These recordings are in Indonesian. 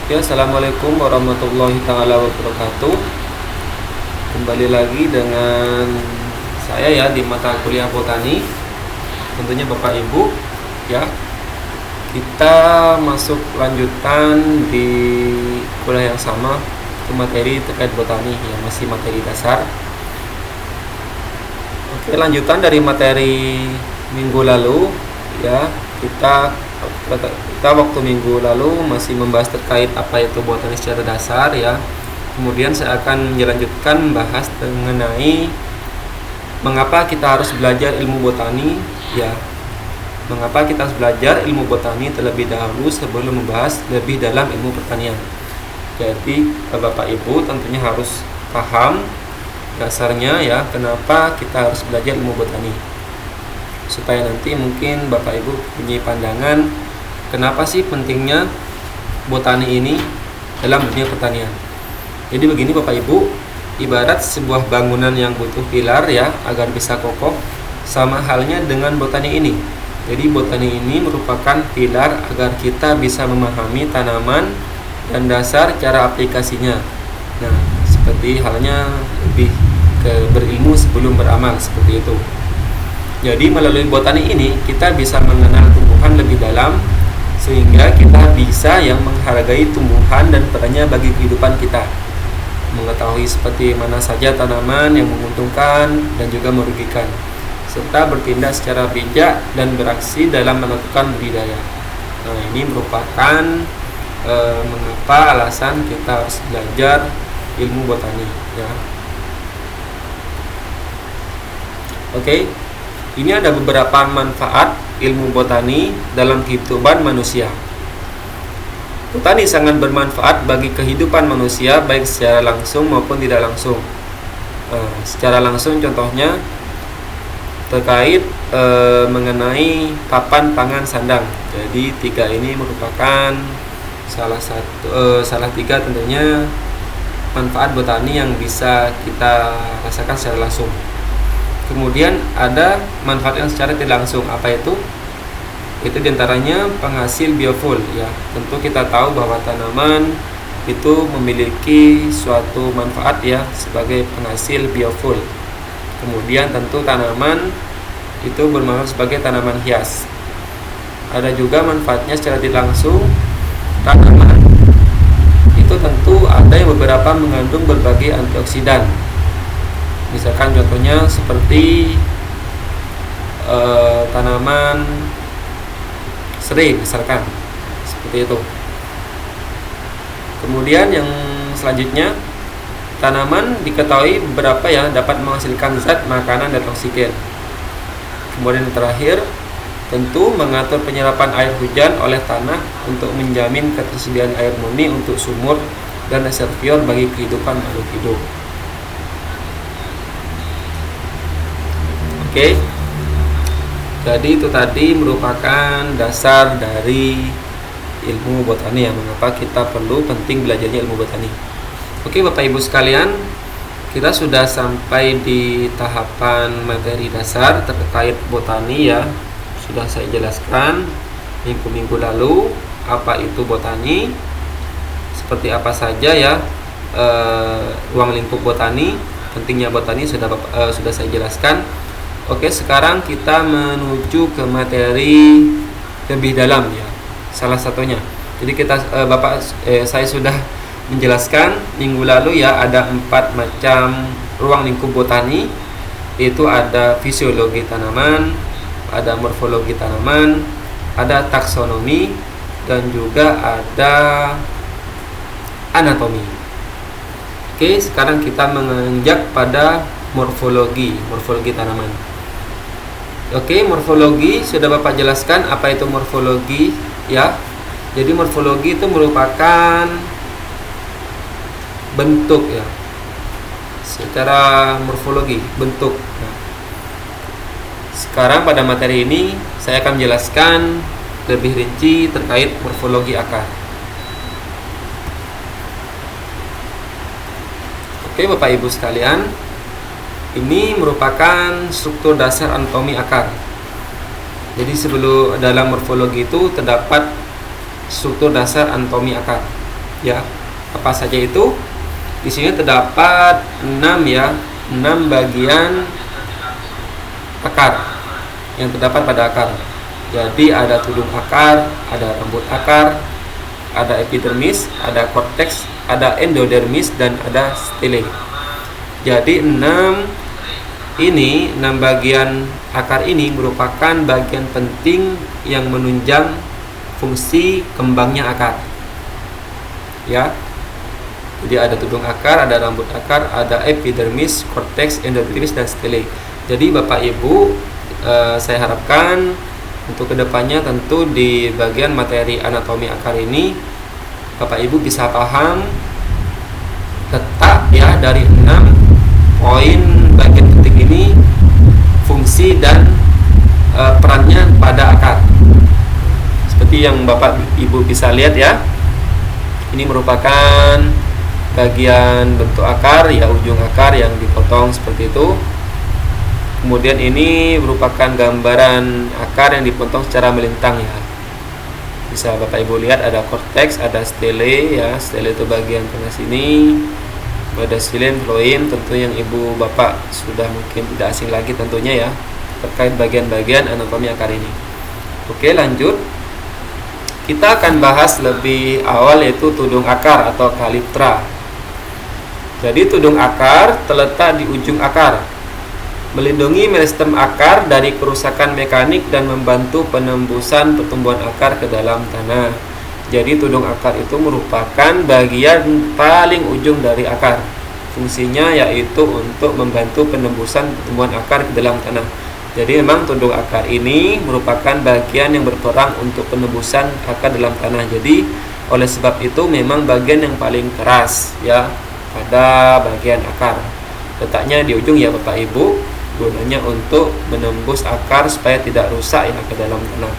Ya, assalamualaikum warahmatullahi taala wabarakatuh. Kembali lagi dengan saya ya di mata kuliah botani. Tentunya Bapak Ibu, ya. Kita masuk lanjutan di kuliah yang sama, itu materi terkait botani ya, masih materi dasar. Oke, lanjutan dari materi minggu lalu ya. Kita waktu minggu lalu masih membahas terkait apa itu botani secara dasar ya. Kemudian saya akan melanjutkan membahas mengenai mengapa kita harus belajar ilmu botani ya. Mengapa kita harus belajar ilmu botani terlebih dahulu sebelum membahas lebih dalam ilmu pertanian. Jadi Bapak Ibu tentunya harus paham dasarnya ya, kenapa kita harus belajar ilmu botani, supaya nanti mungkin Bapak Ibu punya pandangan kenapa sih pentingnya botani ini dalam dunia pertanian. Jadi begini Bapak Ibu, ibarat sebuah bangunan yang butuh pilar ya agar bisa kokoh, sama halnya dengan botani ini. Jadi botani ini merupakan pilar agar kita bisa memahami tanaman dan dasar cara aplikasinya. Nah, seperti halnya lebih ke berilmu sebelum beramal, seperti itu. Jadi melalui botani ini kita bisa mengenal tumbuhan lebih dalam, sehingga kita bisa yang menghargai tumbuhan dan perannya bagi kehidupan kita, mengetahui seperti mana saja tanaman yang menguntungkan dan juga merugikan, serta bertindak secara bijak dan beraksi dalam melakukan budidaya. Nah, ini merupakan mengapa alasan kita harus belajar ilmu botani ya. Oke. Ini ada beberapa manfaat ilmu botani dalam kehidupan manusia. Botani sangat bermanfaat bagi kehidupan manusia baik secara langsung maupun tidak langsung. Secara langsung contohnya terkait mengenai papan pangan sandang. Jadi tiga ini merupakan salah tiga tentunya manfaat botani yang bisa kita rasakan secara langsung. Kemudian ada manfaat yang secara tidak langsung. Apa itu? Itu diantaranya penghasil biofuel ya. Tentu kita tahu bahwa tanaman itu memiliki suatu manfaat ya sebagai penghasil biofuel. Kemudian tentu tanaman itu bermanfaat sebagai tanaman hias. Ada juga manfaatnya secara tidak langsung. Tanaman itu tentu ada yang beberapa mengandung berbagai antioksidan. Misalkan contohnya seperti tanaman serai misalkan, seperti itu. Kemudian yang selanjutnya, tanaman diketahui beberapa ya dapat menghasilkan zat makanan dan oksigen. Kemudian yang terakhir, tentu mengatur penyerapan air hujan oleh tanah untuk menjamin ketersediaan air murni untuk sumur dan reservoir bagi kehidupan makhluk hidup. Oke. Jadi itu tadi merupakan dasar dari ilmu botani ya, mengapa kita perlu penting belajarnya ilmu botani. Oke Bapak Ibu sekalian, kita sudah sampai di tahapan materi dasar terkait botani ya. Sudah saya jelaskan minggu-minggu lalu apa itu botani, seperti apa saja ya ruang lingkup botani, pentingnya botani sudah saya jelaskan. Oke, sekarang kita menuju ke materi lebih dalam ya. Salah satunya. Jadi saya sudah menjelaskan minggu lalu ya, ada 4 macam ruang lingkup botani. Itu ada fisiologi tanaman, ada morfologi tanaman, ada taksonomi, dan juga ada anatomi. Oke, sekarang kita menginjak pada morfologi tanaman. Oke, morfologi sudah Bapak jelaskan apa itu morfologi ya. Jadi morfologi itu merupakan bentuk ya. Secara morfologi, bentuk. Nah, sekarang pada materi ini saya akan menjelaskan lebih rinci terkait morfologi akar. Oke, Bapak Ibu sekalian, ini merupakan struktur dasar anatomi akar. Jadi sebelum dalam morfologi itu terdapat struktur dasar anatomi akar. Ya, apa saja itu? Di sini terdapat 6 ya, 6 bagian akar yang terdapat pada akar. Jadi ada tudung akar, ada rambut akar, ada epidermis, ada korteks, ada endodermis, dan ada stele. Jadi 6 bagian akar ini merupakan bagian penting yang menunjang fungsi kembangnya akar. Ya. Jadi ada tudung akar, ada rambut akar, ada epidermis, korteks, endodermis, dan stele. Jadi Bapak Ibu, saya harapkan untuk kedepannya tentu di bagian materi anatomi akar ini Bapak Ibu bisa paham letak ya dari 6 poin bagian penting ini, fungsi dan perannya pada akar. Seperti yang Bapak Ibu bisa lihat ya, ini merupakan bagian bentuk akar ya, ujung akar yang dipotong seperti itu. Kemudian ini merupakan gambaran akar yang dipotong secara melintang ya. Bisa Bapak Ibu lihat ada korteks, ada stele ya. Stele itu bagian tengah sini. Ada xilem, phloem, tentu yang Ibu Bapak sudah mungkin tidak asing lagi tentunya ya, terkait bagian-bagian anatomi akar ini. Oke, lanjut. Kita akan bahas lebih awal yaitu tudung akar atau kaliptra. Jadi tudung akar terletak di ujung akar, melindungi meristem akar dari kerusakan mekanik dan membantu penembusan pertumbuhan akar ke dalam tanah. Jadi tudung akar itu merupakan bagian paling ujung dari akar. Fungsinya yaitu untuk membantu penembusan pertumbuhan akar ke dalam tanah. Jadi memang tudung akar ini merupakan bagian yang berperan untuk penembusan akar dalam tanah. Jadi oleh sebab itu memang bagian yang paling keras ya pada bagian akar. Letaknya di ujung ya Bapak Ibu, gunanya untuk menembus akar supaya tidak rusak ya ke dalam tanah.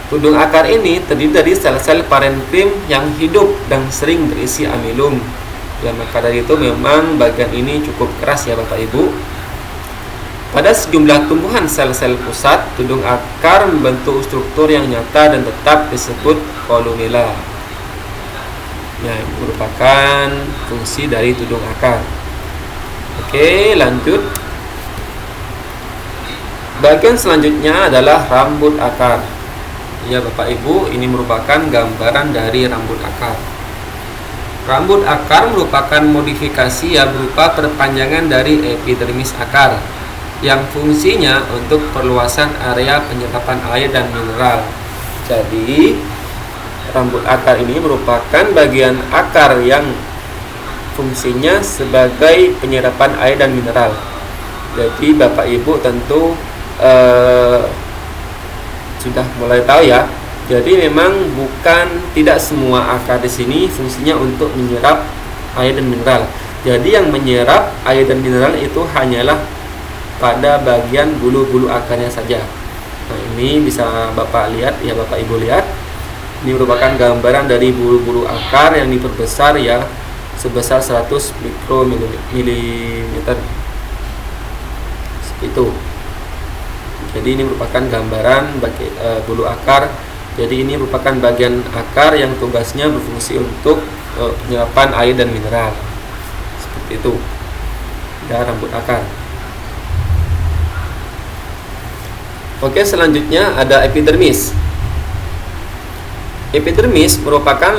Tudung akar ini terdiri dari sel-sel parenkrim yang hidup dan sering berisi amilum. Ya, maka dari itu memang bagian ini cukup keras ya Bapak Ibu. Pada sejumlah tumbuhan sel-sel pusat, tudung akar membentuk struktur yang nyata dan tetap disebut kolumella. Ya, merupakan fungsi dari tudung akar. Oke, lanjut. Bagian selanjutnya adalah rambut akar. Ya Bapak Ibu, ini merupakan gambaran dari rambut akar. Rambut akar merupakan modifikasi ya berupa perpanjangan dari epidermis akar yang fungsinya untuk perluasan area penyerapan air dan mineral. Jadi rambut akar ini merupakan bagian akar yang fungsinya sebagai penyerapan air dan mineral. Jadi Bapak Ibu tentu sudah mulai tahu ya. Jadi memang tidak semua akar di sini fungsinya untuk menyerap air dan mineral. Jadi yang menyerap air dan mineral itu hanyalah pada bagian bulu-bulu akarnya saja. Nah, ini bisa Bapak lihat ya, Bapak Ibu lihat. Ini merupakan gambaran dari bulu-bulu akar yang diperbesar ya sebesar 100 mikromilimeter. Seperti itu. Jadi ini merupakan gambaran bagi bulu akar. Jadi ini merupakan bagian akar yang tugasnya berfungsi untuk penyerapan air dan mineral. Seperti itu. Ya, rambut akar. Oke, selanjutnya ada epidermis. Epidermis merupakan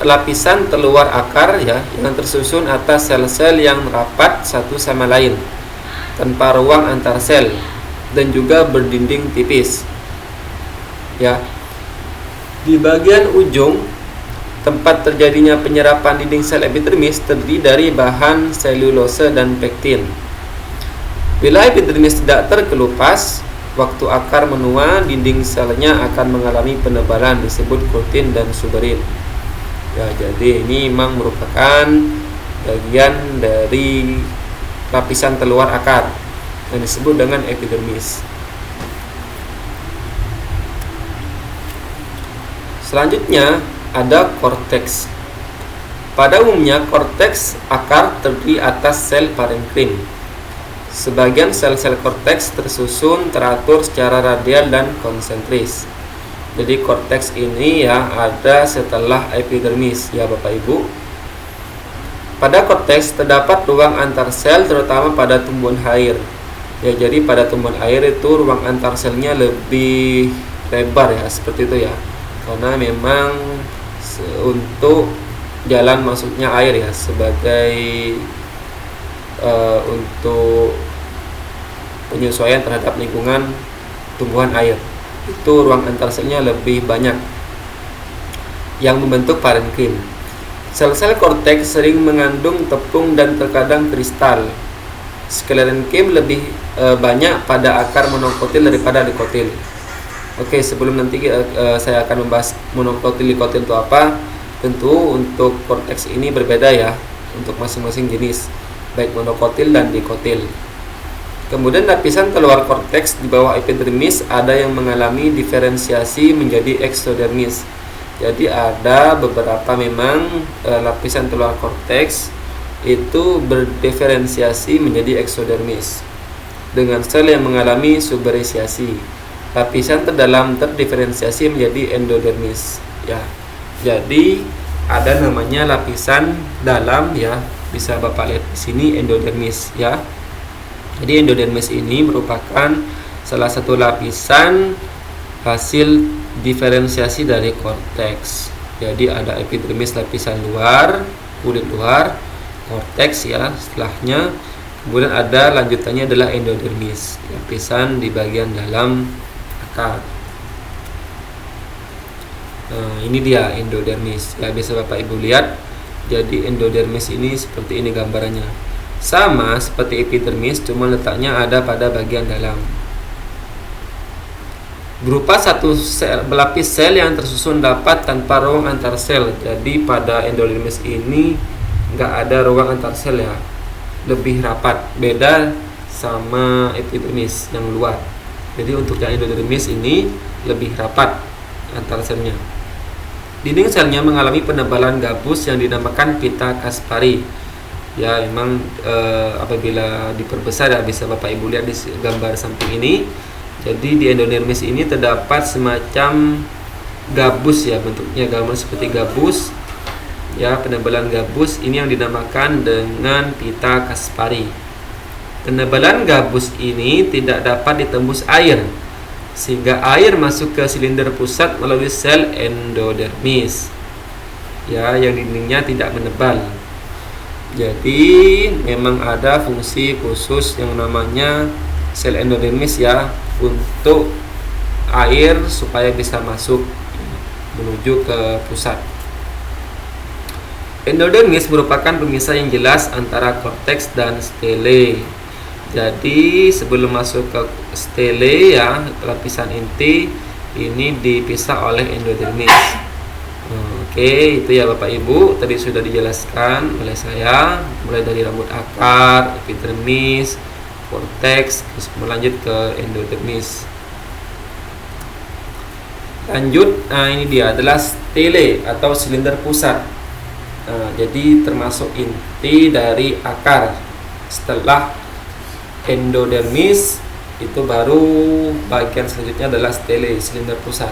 lapisan terluar akar ya yang tersusun atas sel-sel yang rapat satu sama lain tanpa ruang antar sel dan juga berdinding tipis. Ya. Di bagian ujung tempat terjadinya penyerapan dinding sel epidermis terdiri dari bahan selulose dan pektin. Bila epidermis tidak terkelupas, waktu akar menua, dinding selnya akan mengalami penebalan disebut keratin dan suberin. Ya, jadi ini memang merupakan bagian dari lapisan terluar akar yang disebut dengan epidermis. Selanjutnya ada korteks. Pada umumnya korteks akar terdiri atas sel parenkrim. Sebagian sel-sel korteks tersusun teratur secara radial dan konsentris. Jadi korteks ini ya ada setelah epidermis ya Bapak Ibu. Pada korteks terdapat ruang antar sel terutama pada tumbuhan air. Ya, jadi pada tumbuhan air itu ruang antar selnya lebih lebar ya, seperti itu ya. Karena memang untuk jalan masuknya air ya sebagai untuk penyesuaian terhadap lingkungan tumbuhan air. Itu ruang antar selnya lebih banyak yang membentuk parenkim. Sel-sel korteks sering mengandung tepung dan terkadang kristal. Sklerenkim lebih banyak pada akar monokotil daripada dikotil. Oke, sebelum nanti saya akan membahas monokotil dikotil itu apa, tentu untuk korteks ini berbeda ya untuk masing-masing jenis, baik monokotil dan dikotil. Kemudian lapisan keluar korteks di bawah epidermis ada yang mengalami diferensiasi menjadi eksodermis. Jadi ada beberapa memang lapisan keluar korteks itu berdiferensiasi menjadi eksodermis dengan sel yang mengalami suberesiasi. Lapisan terdalam terdiferensiasi menjadi endodermis. Ya, jadi ada namanya lapisan dalam ya, bisa Bapak lihat di sini endodermis ya. Jadi endodermis ini merupakan salah satu lapisan hasil diferensiasi dari korteks. Jadi ada epidermis lapisan luar, kulit luar, korteks ya setelahnya. Kemudian ada lanjutannya adalah endodermis, lapisan di bagian dalam akar. Nah, ini dia endodermis. Ya, bisa Bapak Ibu lihat. Jadi endodermis ini seperti ini gambarannya. Sama seperti epidermis, cuma letaknya ada pada bagian dalam. Berupa satu berlapis sel yang tersusun rapat tanpa ruang antar sel. Jadi pada endodermis ini nggak ada ruang antar sel ya, lebih rapat. Beda sama epidermis yang luar. Jadi untuk yang endodermis ini lebih rapat antar selnya. Dinding selnya mengalami penebalan gabus yang dinamakan pita Kaspari. Ya, memang apabila diperbesar ya, bisa Bapak Ibu lihat di gambar samping ini. Jadi di endodermis ini terdapat semacam gabus ya, bentuknya gambar seperti gabus. Ya, penebalan gabus ini yang dinamakan dengan pita Kaspari. Penebalan gabus ini tidak dapat ditembus air, sehingga air masuk ke silinder pusat melalui sel endodermis. Ya, yang dindingnya tidak menebal. Jadi memang ada fungsi khusus yang namanya sel endodermis ya, untuk air supaya bisa masuk menuju ke pusat. Endodermis merupakan pemisah yang jelas antara korteks dan stele. Jadi sebelum masuk ke stele ya, lapisan inti ini dipisah oleh endodermis. Oke, itu ya Bapak Ibu, tadi sudah dijelaskan oleh saya mulai dari rambut akar, epidermis, korteks, terus melanjut ke endodermis. Lanjut, nah ini dia adalah stele atau silinder pusat. Nah, jadi termasuk inti dari akar. Setelah endodermis itu baru bagian selanjutnya adalah stele, silinder pusat.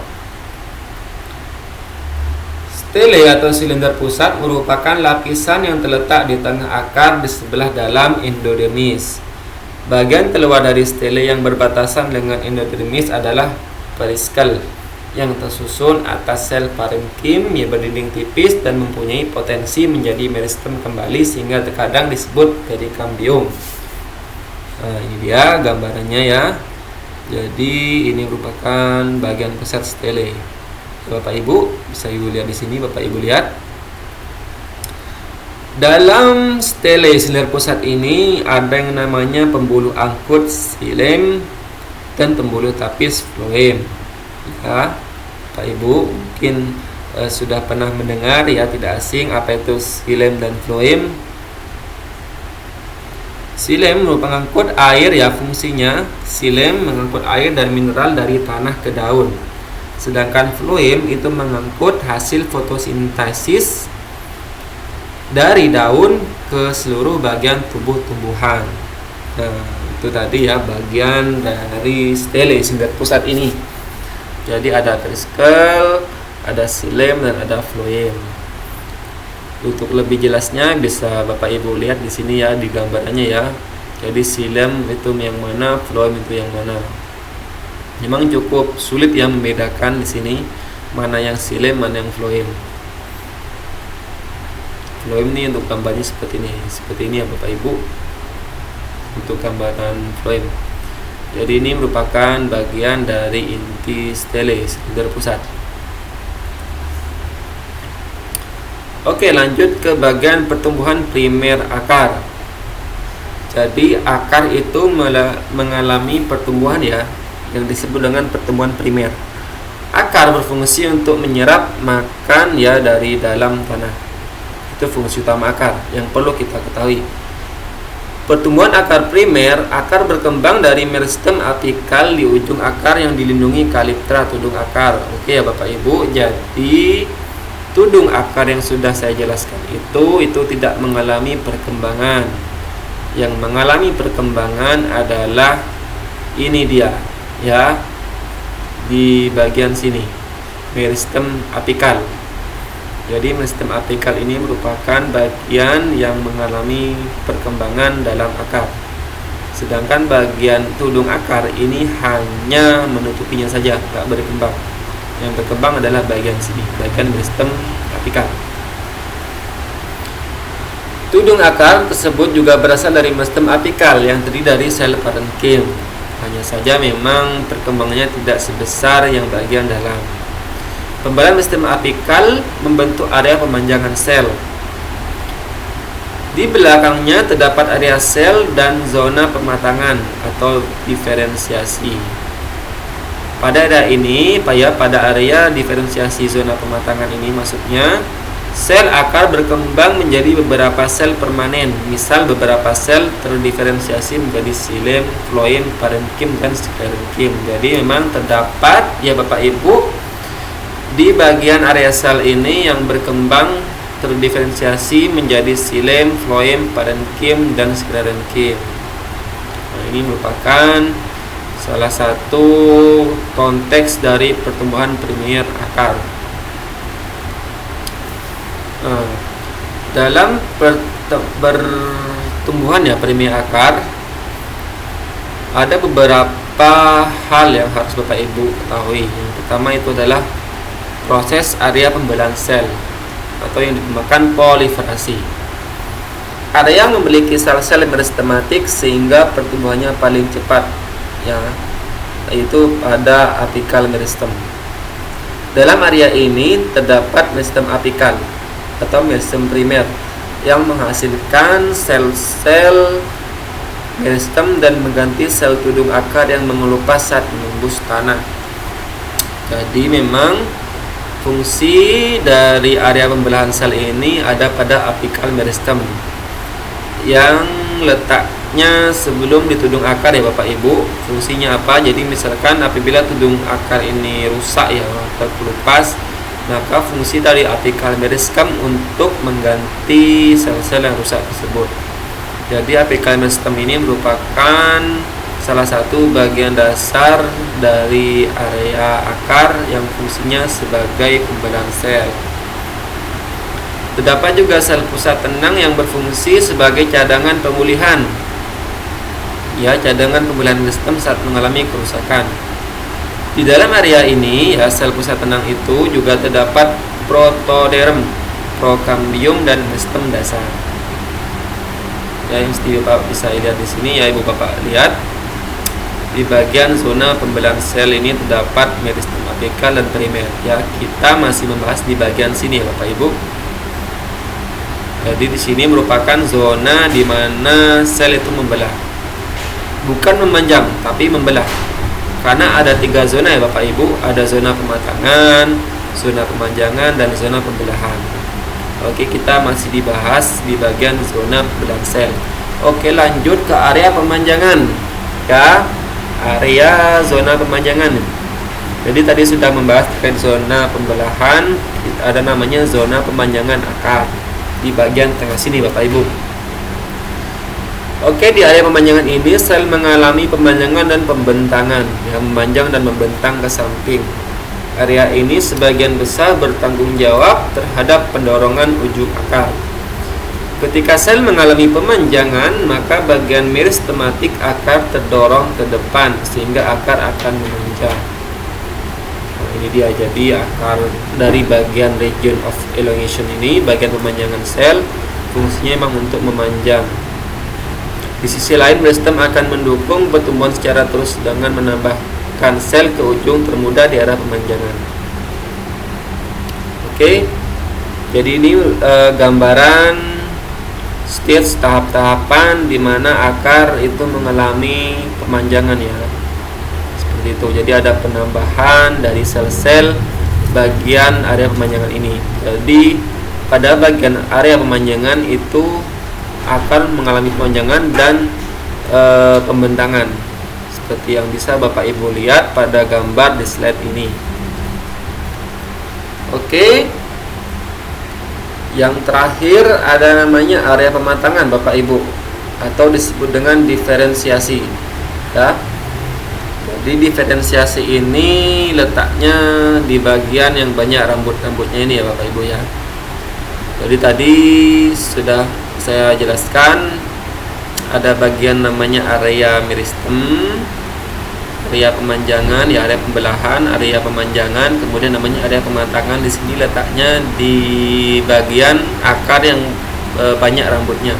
Stele atau silinder pusat merupakan lapisan yang terletak di tengah akar di sebelah dalam endodermis. Bagian keluar dari stele yang berbatasan dengan endodermis adalah periskel yang tersusun atas sel parenkim yang berdinding tipis dan mempunyai potensi menjadi meristem kembali sehingga terkadang disebut perikambium. Nah, ini dia gambarannya ya. Jadi ini merupakan bagian pusat stele. Bapak Ibu bisa Ibu lihat di sini, Bapak Ibu lihat. Dalam stele silinder pusat ini ada yang namanya pembuluh angkut xilem dan pembuluh tapis floem. Ya, Bapak Ibu mungkin sudah pernah mendengar ya, tidak asing apa itu xilem dan floem. Xilem merupakan pengangkut air ya, fungsinya xilem mengangkut air dan mineral dari tanah ke daun. Sedangkan floem itu mengangkut hasil fotosintesis dari daun ke seluruh bagian tubuh tumbuhan. Nah, itu tadi ya bagian dari stele silinder pusat ini. Jadi ada vesikel, ada xilem, dan ada floem. Untuk lebih jelasnya bisa Bapak Ibu lihat di sini ya, di gambarannya ya. Jadi xilem itu yang mana, floem itu yang mana. Memang cukup sulit ya membedakan di sini mana yang xilem, mana yang floem. Floem ini untuk gambarnya seperti ini ya Bapak Ibu, untuk gambaran floem. Jadi ini merupakan bagian dari inti stele, silinder pusat. Oke, lanjut ke bagian pertumbuhan primer akar. Jadi akar itu mengalami pertumbuhan ya, yang disebut dengan pertumbuhan primer. Akar berfungsi untuk menyerap makan ya dari dalam tanah. Itu fungsi utama akar yang perlu kita ketahui. Pertumbuhan akar primer, akar berkembang dari meristem apikal di ujung akar yang dilindungi kaliptra tudung akar. Oke ya Bapak Ibu, jadi tudung akar yang sudah saya jelaskan itu tidak mengalami perkembangan. Yang mengalami perkembangan adalah ini dia ya, di bagian sini, meristem apikal. Jadi meristem apikal ini merupakan bagian yang mengalami perkembangan dalam akar. Sedangkan bagian tudung akar ini hanya menutupinya saja, tidak berkembang. Yang berkembang adalah bagian sini, bagian meristem apikal. Tudung akar tersebut juga berasal dari meristem apikal yang terdiri dari sel parenkim. Hanya saja memang perkembangannya tidak sebesar yang bagian dalam. Pembelahan meristem apikal membentuk area pemanjangan sel. Di belakangnya terdapat area sel dan zona pematangan atau diferensiasi. Pada area diferensiasi zona pematangan ini maksudnya sel akar berkembang menjadi beberapa sel permanen. Misal beberapa sel terdiferensiasi menjadi xilem, floem, parenkim, dan sklerenkim. Jadi memang terdapat ya Bapak Ibu di bagian area sel ini yang berkembang terdiferensiasi menjadi xilem, floem, parenkim, dan sklerenkim. Nah, ini merupakan salah satu konteks dari pertumbuhan primer akar. Nah, dalam pertumbuhan ya primer akar ada beberapa hal yang harus Bapak Ibu ketahui. Yang pertama itu adalah proses area pembelahan sel atau yang dinamakan proliferasi. Area yang memiliki sel-sel meristematik sehingga pertumbuhannya paling cepat ya, yaitu pada apikal meristem. Dalam area ini terdapat meristem apikal atau meristem primer yang menghasilkan sel-sel meristem dan mengganti sel tudung akar yang mengelupas saat menembus tanah. Jadi memang fungsi dari area pembelahan sel ini ada pada apikal meristem yang letaknya sebelum di tudung akar ya Bapak Ibu. Fungsinya apa? Jadi misalkan apabila tudung akar ini rusak ya atau kelupas, maka fungsi dari apikal meristem untuk mengganti sel-sel yang rusak tersebut. Jadi apikal meristem ini merupakan salah satu bagian dasar dari area akar yang fungsinya sebagai pembelahan sel. Terdapat juga sel pusat tenang yang berfungsi sebagai cadangan pemulihan. Ya, cadangan pemulihan meristem saat mengalami kerusakan. Di dalam area ini, ya, sel pusat tenang itu juga terdapat protoderm, prokambium, dan meristem dasar. Ya, yang Bapak bisa lihat di sini ya Ibu Bapak lihat. Di bagian zona pembelahan sel ini terdapat meristem apikal dan primer. Ya, kita masih membahas di bagian sini ya Bapak Ibu. Jadi di sini merupakan zona di mana sel itu membelah. Bukan memanjang, tapi membelah. Karena ada 3 zona ya Bapak Ibu. Ada zona pematangan, zona pemanjangan, dan zona pembelahan. Oke, kita masih dibahas di bagian zona pembelahan sel. Oke, lanjut ke area pemanjangan. Ya, area zona pemanjangan. Jadi tadi sudah membahas terkait zona pembelahan, ada namanya zona pemanjangan akar di bagian tengah sini Bapak Ibu. Oke, di area pemanjangan ini sel mengalami pemanjangan dan pembentangan, yang memanjang dan membentang ke samping. Area ini sebagian besar bertanggung jawab terhadap pendorongan ujung akar. Ketika sel mengalami pemanjangan, maka bagian meristematik akar terdorong ke depan sehingga akar akan memanjang. Nah, ini dia, jadi akar dari bagian region of elongation ini, bagian pemanjangan sel, fungsinya memang untuk memanjang. Di sisi lain, meristem akan mendukung pertumbuhan secara terus dengan menambahkan sel ke ujung termuda di arah pemanjangan. Oke, jadi ini gambaran stage tahap-tahapan di mana akar itu mengalami pemanjangan ya, seperti itu. Jadi ada penambahan dari sel-sel bagian area pemanjangan ini. Jadi pada bagian area pemanjangan itu akar mengalami pemanjangan dan pembentangan, seperti yang bisa Bapak Ibu lihat pada gambar di slide ini. Oke. Yang terakhir ada namanya area pematangan Bapak Ibu, atau disebut dengan diferensiasi ya. Jadi diferensiasi ini letaknya di bagian yang banyak rambut-rambutnya ini ya Bapak Ibu ya. Jadi tadi sudah saya jelaskan, ada bagian namanya area meristem, area pemanjangan ya, area pembelahan, area pemanjangan, kemudian namanya area pematangan. Di sini letaknya di bagian akar yang banyak rambutnya.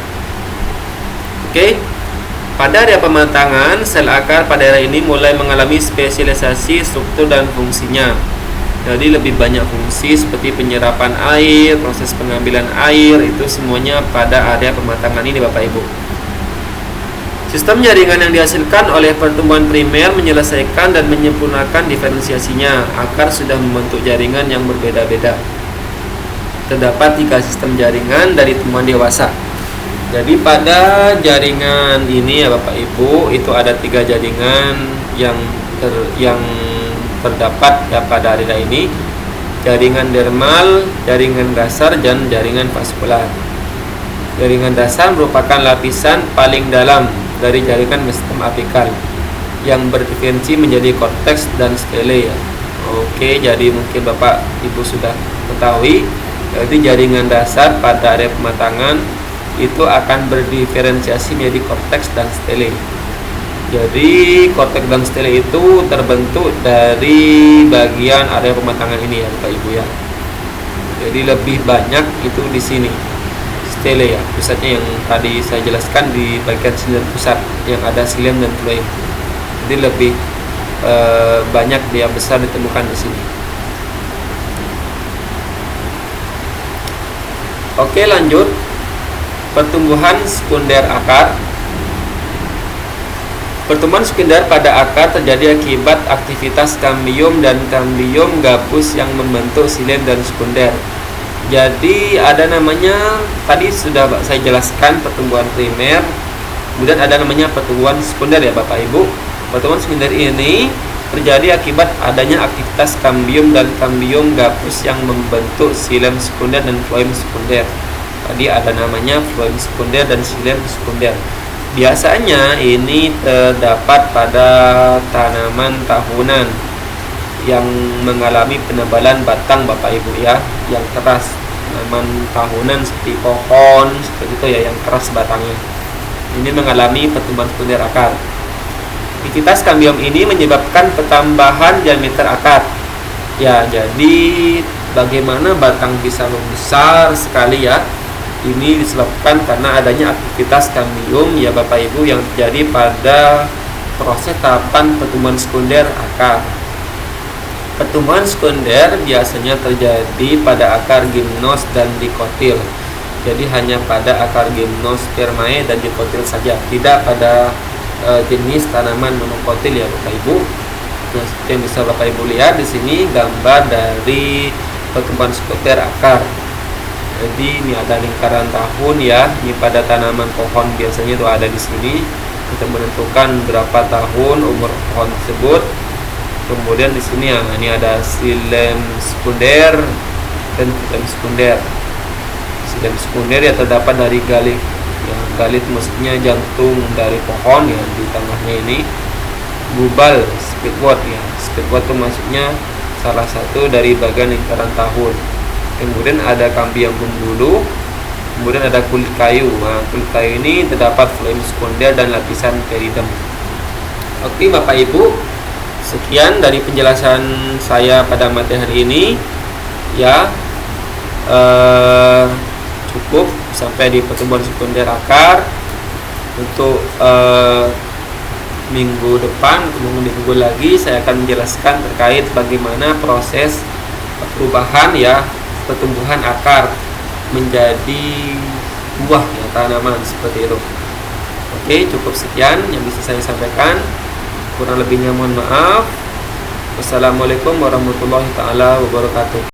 Oke. Pada area pematangan, sel akar pada area ini mulai mengalami spesialisasi struktur dan fungsinya. Jadi lebih banyak fungsi seperti penyerapan air, proses pengambilan air, itu semuanya pada area pematangan ini Bapak Ibu. Sistem jaringan yang dihasilkan oleh pertumbuhan primer menyelesaikan dan menyempurnakan diferensiasinya. Akar sudah membentuk jaringan yang berbeda-beda. Terdapat 3 sistem jaringan dari tumbuhan dewasa. Jadi pada jaringan ini ya Bapak Ibu, itu ada 3 jaringan yang terdapat ya pada area ini. Jaringan dermal, jaringan dasar, dan jaringan vaskular. Jaringan dasar merupakan lapisan paling dalam dari jaringan meristem apikal yang berdiferensi menjadi korteks dan stele ya. Oke, jadi mungkin Bapak Ibu sudah ketahui, jadi jaringan dasar pada area pematangan itu akan berdiferensiasi menjadi korteks dan stele. Jadi korteks dan stele itu terbentuk dari bagian area pematangan ini ya Bapak Ibu ya. Jadi lebih banyak itu di sini. Stele ya, pusatnya yang tadi saya jelaskan di bagian silinder pusat yang ada xilem dan floem. Jadi lebih banyak dia besar ditemukan di sini. Oke, lanjut. Pertumbuhan sekunder akar. Pertumbuhan sekunder pada akar terjadi akibat aktivitas kambium dan kambium gabus yang membentuk xilem dan sekunder. Jadi ada namanya, tadi sudah saya jelaskan pertumbuhan primer, kemudian ada namanya pertumbuhan sekunder ya Bapak Ibu. Pertumbuhan sekunder ini terjadi akibat adanya aktivitas kambium dan kambium gabus yang membentuk xilem sekunder dan floem sekunder. Tadi ada namanya floem sekunder dan xilem sekunder. Biasanya ini terdapat pada tanaman tahunan yang mengalami penebalan batang Bapak Ibu ya, yang keras. Tanaman tahunan seperti pohon seperti itu ya, yang keras batangnya. Ini mengalami pertumbuhan sekunder akar. Aktivitas kambium ini menyebabkan pertambahan diameter akar. Ya, jadi bagaimana batang bisa membesar sekali ya? Ini disebabkan karena adanya aktivitas kambium ya Bapak Ibu yang terjadi pada proses tahapan pertumbuhan sekunder akar. Pertumbuhan sekunder biasanya terjadi pada akar gimnos dan dikotil. Jadi hanya pada akar gimnospermae dan dikotil saja, tidak pada jenis tanaman monokotil ya Bapak Ibu. Nah, seperti yang bisa Bapak Ibu lihat di sini gambar dari pertumbuhan sekunder akar. Jadi ini ada lingkaran tahun ya. Ini pada tanaman pohon biasanya itu ada di sini untuk menentukan berapa tahun umur pohon tersebut. Kemudian di sini ya, ini ada xilem sekunder dan xilem sekunder. Xilem sekunder ya terdapat dari galit. Ya, galit maksudnya jantung dari pohon ya, di tengahnya ini gubal speedwort ya. Speedwort itu maksudnya salah satu dari bagian lingkaran tahun. Kemudian ada cambium dulu, kemudian ada kulit kayu. Nah, kulit kayu ini terdapat floem sekunder dan lapisan peridem. Oke Bapak Ibu, sekian dari penjelasan saya pada materi hari ini ya. Cukup sampai di pertumbuhan sekunder akar. Untuk minggu depan, minggu lagi saya akan menjelaskan terkait bagaimana proses perubahan ya, pertumbuhan akar menjadi buah ya, tanaman seperti itu. Oke, cukup sekian yang bisa saya sampaikan. Kurang lebihnya mohon maaf. Wassalamualaikum warahmatullahi taala wabarakatuh.